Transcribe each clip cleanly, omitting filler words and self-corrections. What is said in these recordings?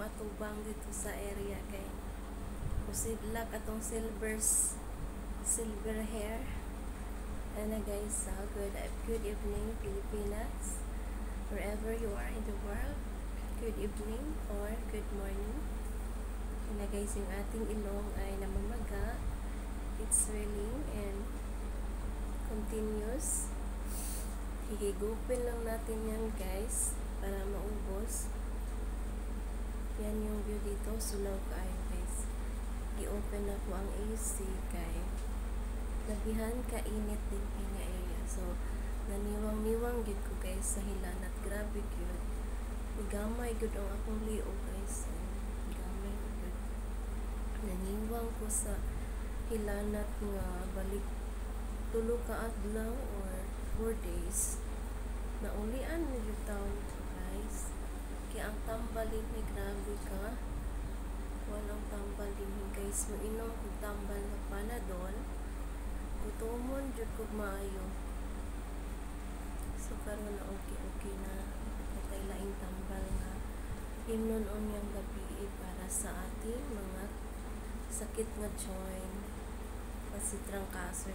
atubang dito sa area kay posible katong silver hair. And guys, good evening Pilipinas, wherever you are in the world. Good evening or good morning. And guys, yung ating ilong ay namamaga, it's swelling and continuous. Hihigupin lang natin yan guys para maubos. Yan yung view dito, sulaw kayo guys. I-open na ko ang AC kay labihan kainit din nga area. So naniwang-niwang gid ko guys sa hilanat, grabe gyud. Gamay gud ang akong liog guys. Gamay gud. Naniwang ko sa hilanat nga balik tulo ka adlaw or 4 days. Naulian mo yung taon ko guys. Kaya ang tambalin ni grabe ka. Walang tambalin ni guys. Mainom kong tambal na Panadol. Gutomon jud ko maayo. So karon na okay na. Patay laing tambal nga himnon-on yung gabi para sa ating mga sakit nga joint. Kasi trangkaso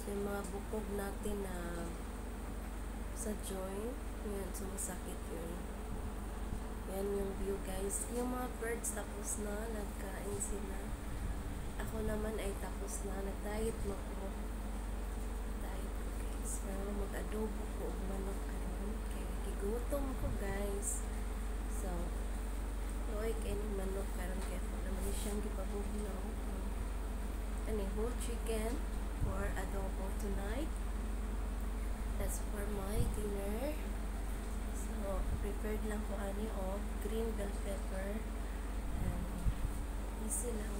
yung mga bukog natin na sa joint, yan, sumasakit yun. Yan yung view guys. Yung mga birds tapos na, nagkain sila. Ako naman ay tapos na, nag-diet mo ko. Diet ko guys. Pero mag-adobo ko og manok karon kay gigutom ko guys. So, loy kay ni manok karon kay ko naman siyang gipabugnaw. Ani whole chicken for adobo tonight. That's for my dinner. So, prepared lang ko ani of green bell pepper and easy lang